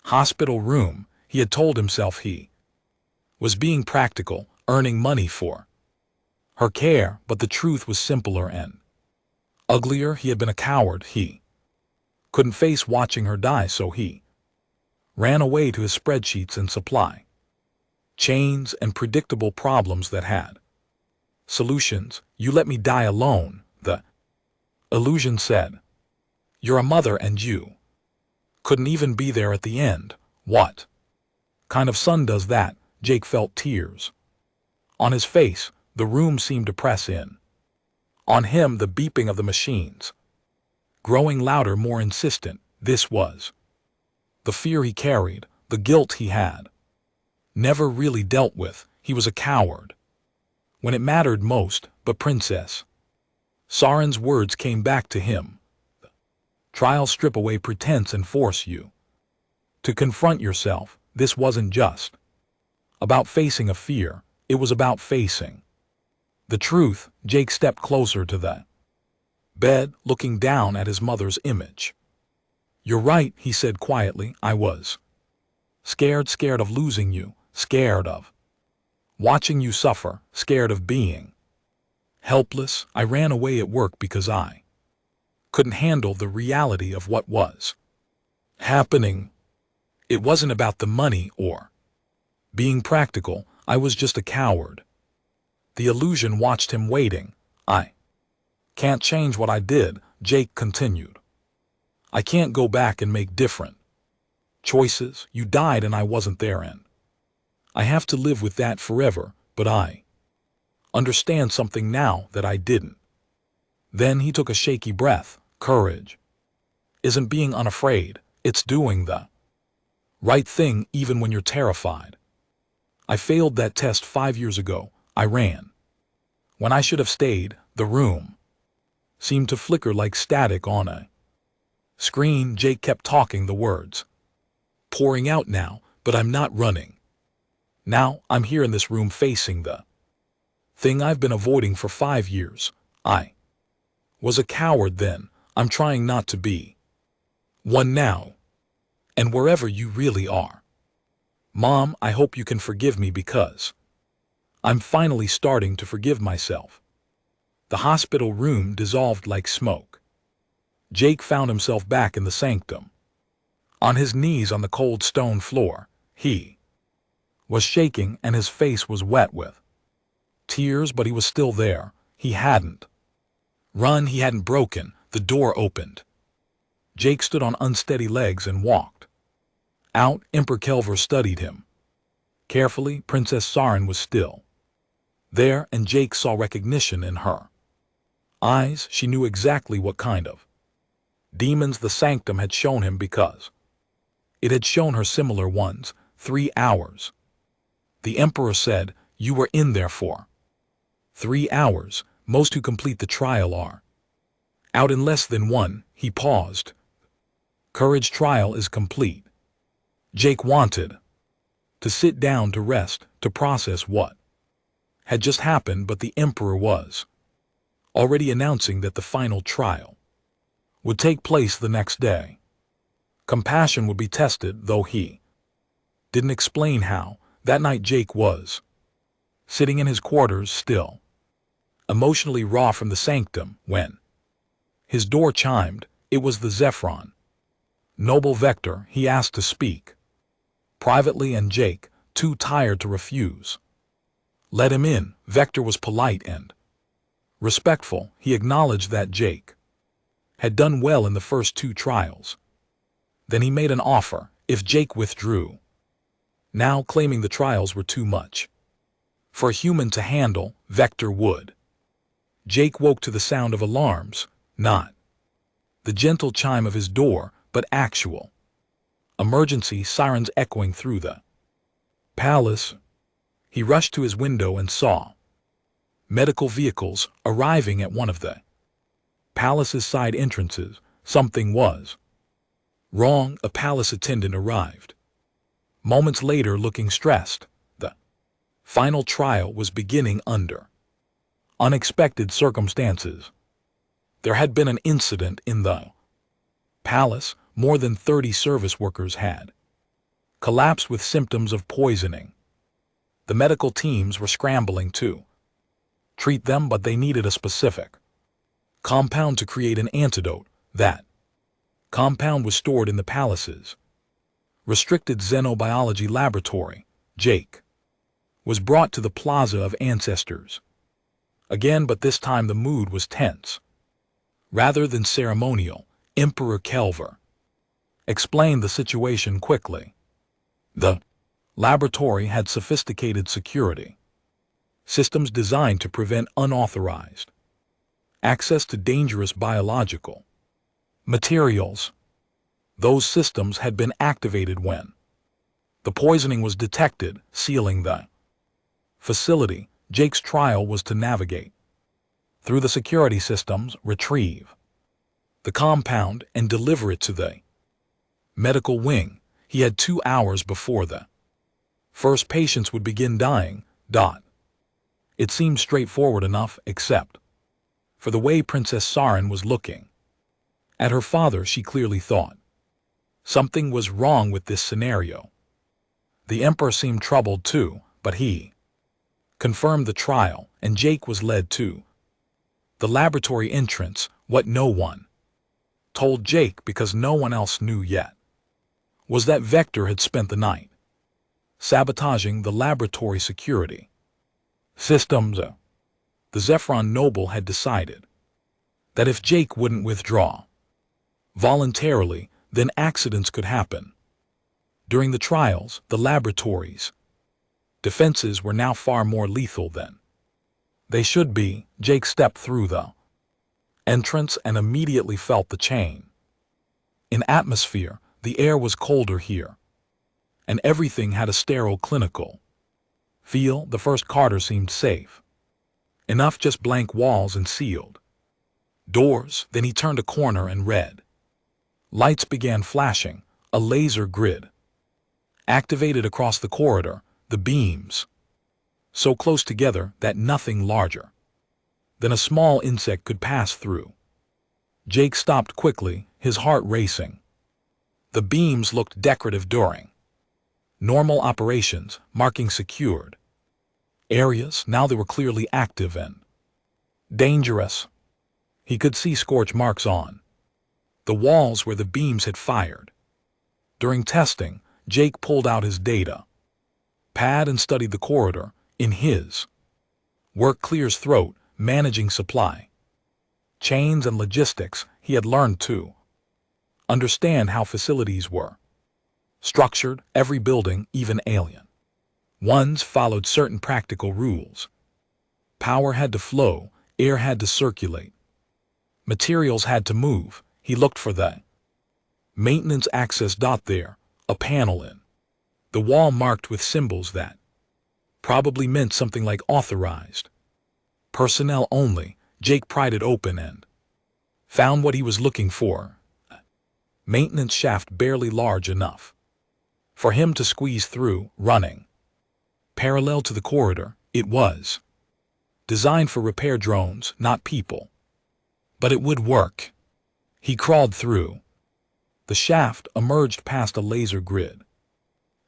hospital room. He had told himself he was being practical, earning money for her care, but the truth was simpler and uglier. He had been a coward. He couldn't face watching her die, so he ran away to his spreadsheets and supply chains and predictable problems that had solutions. You let me die alone, the illusion said. You're a mother and you couldn't even be there at the end. What kind of son does that? Jake felt tears on his face. The room seemed to press in on him, the beeping of the machines growing louder, more insistent. This was the fear he carried, the guilt he had never really dealt with. He was a coward when it mattered most. But Princess Saren's words came back to him. Trials strip away pretense and force you to confront yourself. This wasn't just about facing a fear, it was about facing the truth. Jake stepped closer to the bed, looking down at his mother's image. You're right, he said quietly. I was scared of losing you, scared of watching you suffer, scared of being helpless. I ran away at work because I couldn't handle the reality of what was happening. It wasn't about the money or being practical. I was just a coward. The illusion watched him waiting. I can't change what I did, Jake continued. I can't go back and make different choices. You died and I wasn't there, and I have to live with that forever. But I understand something now that I didn't. Then he took a shaky breath. Courage isn't being unafraid, it's doing the right thing even when you're terrified. I failed that test 5 years ago. I ran when I should have stayed. The room seemed to flicker like static on a screen. Jake kept talking, the words pouring out now. But I'm not running. Now I'm here in this room facing the thing I've been avoiding for 5 years. I was a coward then. I'm trying not to be one now. And wherever you really are, Mom, I hope you can forgive me, because I'm finally starting to forgive myself. The hospital room dissolved like smoke. Jake found himself back in the sanctum, on his knees on the cold stone floor. He was shaking and his face was wet with tears, but he was still there. He hadn't run, he hadn't broken. The door opened. Jake stood on unsteady legs and walked out. Emperor Kelver studied him carefully. Princess Saren was still there, and Jake saw recognition in her eyes. She knew exactly what kind of demons the sanctum had shown him, because it had shown her similar ones. 3 hours. The Emperor said, you were in there for 3 hours. Most who complete the trial are out in less than 1. He paused. Courage trial is complete. Jake wanted to sit down to rest, to process what had just happened, but the Emperor was already announcing that the final trial would take place the next day. Compassion would be tested, though he didn't explain how. That night Jake was sitting in his quarters, still emotionally raw from the sanctum, when his door chimed. It was the Zephron. Noble Vector. He asked to speak privately, and Jake, too tired to refuse, let him in. Vector was polite and respectful. He acknowledged that Jake had done well in the first 2 trials. Then he made an offer if Jake withdrew, now claiming the trials were too much for a human to handle. Vector would. Jake woke to the sound of alarms, not the gentle chime of his door, but actual emergency sirens echoing through the palace. He rushed to his window and saw medical vehicles arriving at one of the palace's side entrances. Something was wrong. A palace attendant arrived moments later, looking stressed. Final trial was beginning under unexpected circumstances. There had been an incident in the palace. More than 30 service workers had collapsed with symptoms of poisoning. The medical teams were scrambling to treat them, but they needed a specific compound to create an antidote. That compound was stored in the palace's restricted xenobiology laboratory. Jake was brought to the Plaza of Ancestors again, but this time the mood was tense. Rather than ceremonial, Emperor Kelver explained the situation quickly. The laboratory had sophisticated security systems designed to prevent unauthorized access to dangerous biological materials. Those systems had been activated when the poisoning was detected, sealing the facility. Jake's trial was to navigate through the security systems, retrieve the compound, and deliver it to the medical wing. He had 2 hours before the first patients would begin dying. It seemed straightforward enough, except for the way Princess Sarin was looking at her father. She clearly thought something was wrong with this scenario. The Emperor seemed troubled too, but he confirmed the trial, and Jake was led to the laboratory entrance. What no one told Jake, because no one else knew yet, was that Vector had spent the night sabotaging the laboratory security systems. The Zephyron Noble had decided that if Jake wouldn't withdraw voluntarily, then accidents could happen. During the trials, the laboratories' defenses were now far more lethal than they should be. Jake stepped through the entrance and immediately felt the change in atmosphere. The air was colder here, and everything had a sterile clinical feel. The first corridor seemed safe enough, just blank walls and sealed doors. Then he turned a corner and red lights began flashing. A laser grid activated across the corridor, the beams so close together that nothing larger than a small insect could pass through. Jake stopped quickly, his heart racing. The beams looked decorative during normal operations, marking secured areas. Now they were clearly active and dangerous. He could see scorch marks on the walls where the beams had fired. During testing, Jake pulled out his data pad and studied the corridor. In his work clear's throat, managing supply chains and logistics, he had learned to understand how facilities were structured. Every building, even alien ones, followed certain practical rules. Power had to flow, air had to circulate, materials had to move. He looked for the maintenance access dot there, a panel in the wall marked with symbols that probably meant something like authorized personnel only. Jake pried it open and found what he was looking for. A maintenance shaft barely large enough for him to squeeze through, running parallel to the corridor. It was designed for repair drones, not people. But it would work. He crawled through the shaft, emerged past a laser grid,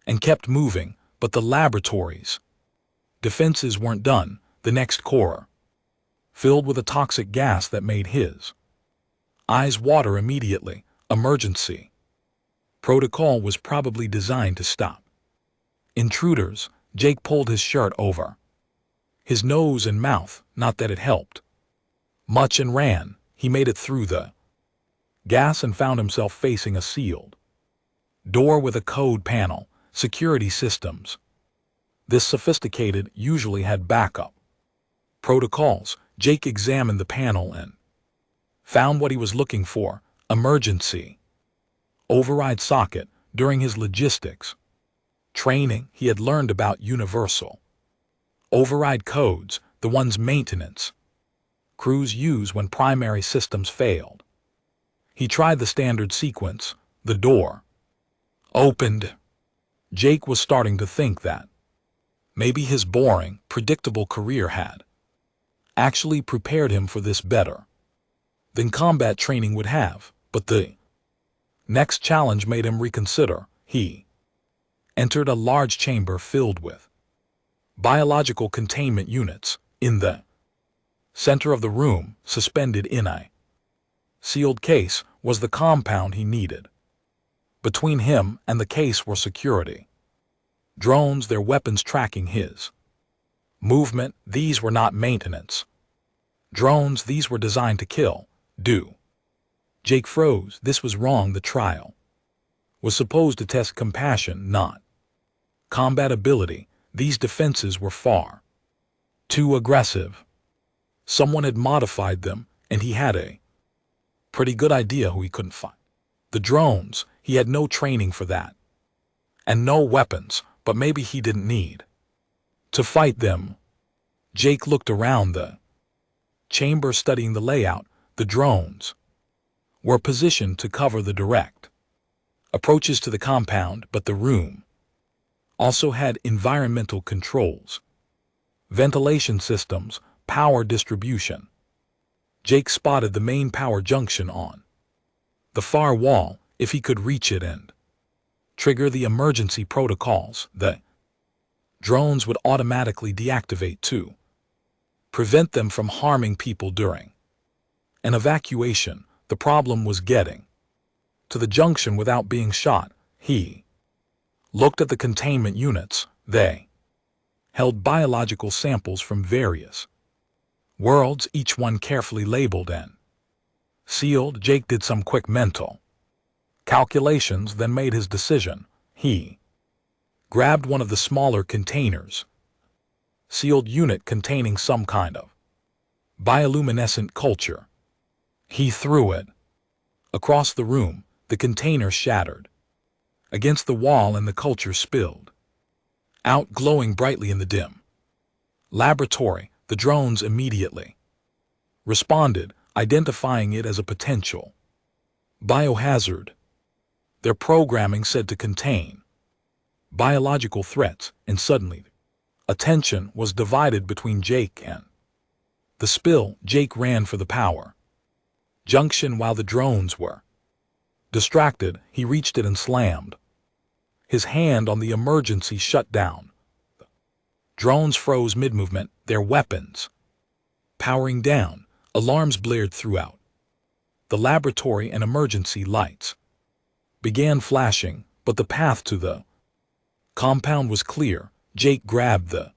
and kept moving. But the laboratories' defenses weren't done. The next core filled with a toxic gas that made his eyes water immediately. Emergency protocol was probably designed to stop intruders. Jake pulled his shirt over his nose and mouth, not that it helped much, and ran. He made it through the gas and found himself facing a sealed door with a code panel. Security systems this sophisticated usually had backup protocols. Jake examined the panel and found what he was looking for: emergency override socket. During his logistics training, he had learned about universal override codes, the ones maintenance crews use when primary systems failed. He tried the standard sequence. The door opened. Jake was starting to think that Maybe his boring, predictable career had actually prepared him for this better than combat training would have, but the next challenge made him reconsider. He entered a large chamber filled with biological containment units. In the center of the room, suspended in a sealed case, was the compound he needed. Between him and the case were security drones, their weapons tracking his movement. These were not maintenance drones, these were designed to kill. Jake froze. This was wrong. The trial was supposed to test compassion, not combat ability. These defenses were far too aggressive. Someone had modified them, and he had a pretty good idea who he couldn't find. The drones, he had no training for that. And no weapons, but maybe he didn't need to fight them. Jake looked around the chamber, studying the layout. The drones were positioned to cover the direct approaches to the compound, but the room also had environmental controls, ventilation systems, power distribution. Jake spotted the main power junction on the far wall. If he could reach it and trigger the emergency protocols, the drones would automatically deactivate to prevent them from harming people during an evacuation. The problem was getting to the junction without being shot. He looked at the containment units. They held biological samples from various worlds, each one carefully labeled and sealed. Jake did some quick mental calculations, then made his decision. He grabbed one of the smaller containers, sealed unit containing some kind of bioluminescent culture. He threw it across the room. The container shattered against the wall and the culture spilled out, glowing brightly in the dim laboratory. The drones immediately responded, identifying it as a potential biohazard. Their programming said to contain biological threats, and suddenly attention was divided between Jake and the spill. Jake ran for the power junction while the drones were distracted. He reached it and slammed his hand on the emergency shutdown. The drones froze mid-movement, their weapons powering down. Alarms blared throughout the laboratory and emergency lights began flashing, but the path to the compound was clear. Jake grabbed the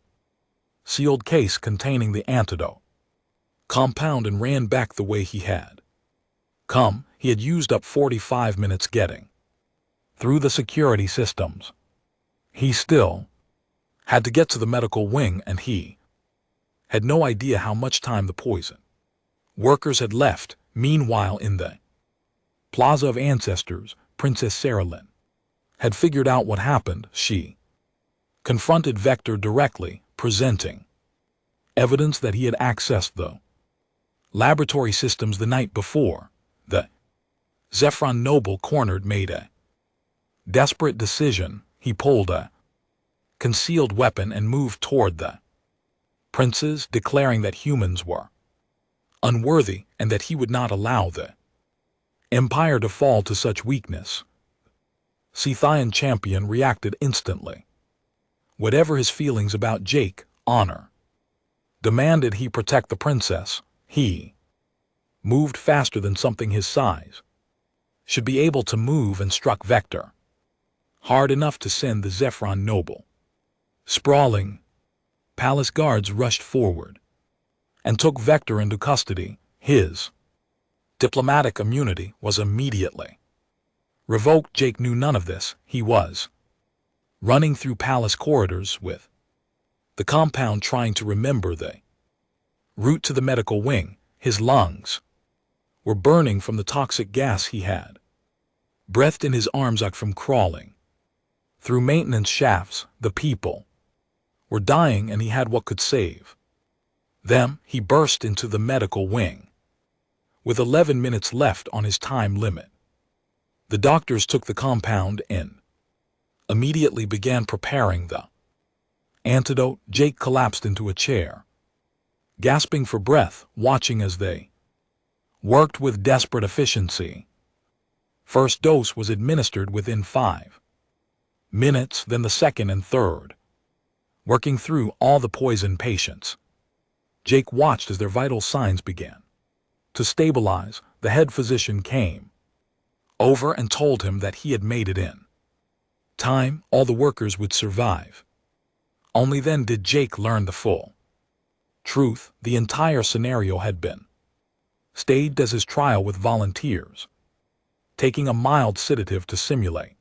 sealed case containing the antidote compound and ran back the way he had come. He had used up 45 minutes getting through the security systems. He still had to get to the medical wing, and he had no idea how much time the poison workers had left. Meanwhile, in the Plaza of Ancestors, Princess Sarah Lynn had figured out what happened. She confronted Vector directly, presenting evidence that he had accessed the laboratory systems the night before. The Zephron Noble, cornered, made a desperate decision. He pulled a concealed weapon and moved toward the princes, declaring that humans were unworthy and that he would not allow the Empire to fall to such weakness. Scythian champion reacted instantly. Whatever his feelings about Jake, honor demanded he protect the princess. He moved faster than something his size should be able to move, and struck Vector hard enough to send the Zephron Noble sprawling. Palace guards rushed forward and took Vector into custody. His diplomatic immunity was immediately revoked. Jake knew none of this. He was running through palace corridors with the compound, trying to remember the route to the medical wing. His lungs were burning from the toxic gas he had breathed in. His arms ached from crawling through maintenance shafts. The people were dying, and he had what could save them. He burst into the medical wing with 11 minutes left on his time limit. The doctors took the compound in, immediately began preparing the Antidote. Jake collapsed into a chair, gasping for breath, watching as they worked with desperate efficiency. First dose was administered within 5 minutes, then the second and third, working through all the poison patients. Jake watched as their vital signs began to stabilize. The head physician came over and told him that he had made it in time. All the workers would survive. Only then did Jake learn the full truth. The entire scenario had been staged as his trial with volunteers, taking a mild sedative to simulate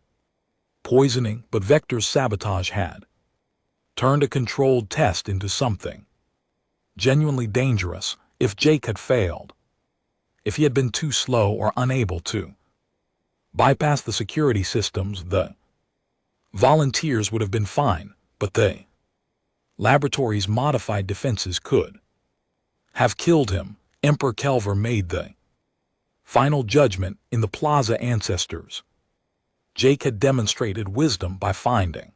poisoning, but Vector's sabotage had turned a controlled test into something genuinely dangerous. If Jake had failed, if he had been too slow or unable to bypass the security systems, the volunteers would have been fine, but the laboratory's modified defenses could have killed him. Emperor Kelver made the final judgment in the Plaza Ancestors. Jake had demonstrated wisdom by finding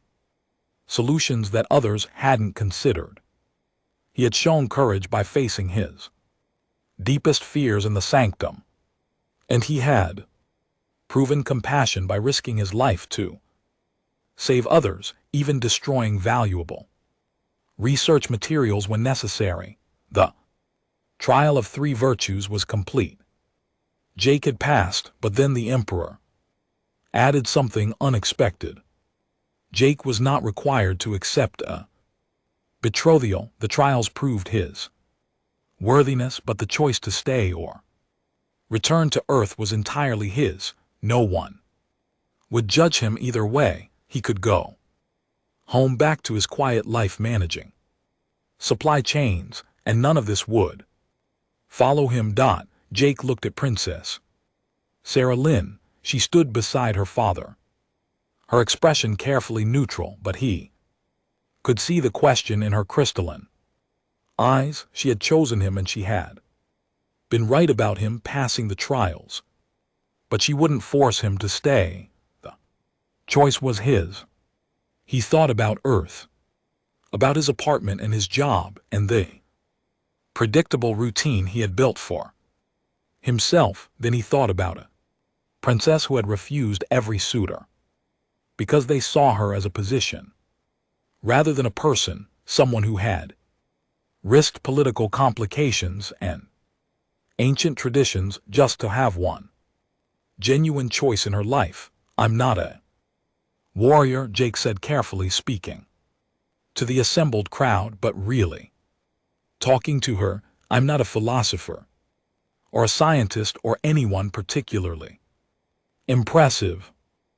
solutions that others hadn't considered. He had shown courage by facing his deepest fears in the sanctum, and he had proven compassion by risking his life to save others, even destroying valuable research materials when necessary. The trial of 3 virtues was complete. Jake had passed, but then the Emperor added something unexpected. Jake was not required to accept a betrothal. The trials proved his worthiness, but the choice to stay or return to Earth was entirely his. No one would judge him either way. He could go home, back to his quiet life managing supply chains, and none of this would follow him. Jake looked at Princess Sarah Lynn. She stood beside her father, her expression carefully neutral, but he could see the question in her crystalline eyes. She had chosen him, and she had been right about him passing the trials, but she wouldn't force him to stay. The choice was his. He thought about Earth, about his apartment and his job, and the predictable routine he had built for himself. Then he thought about a princess who had refused every suitor because they saw her as a position rather than a person, someone who had risked political complications and ancient traditions just to have one genuine choice in her life. I'm not a warrior, Jake said carefully, speaking to the assembled crowd, but really talking to her. I'm not a philosopher or a scientist or anyone particularly impressive.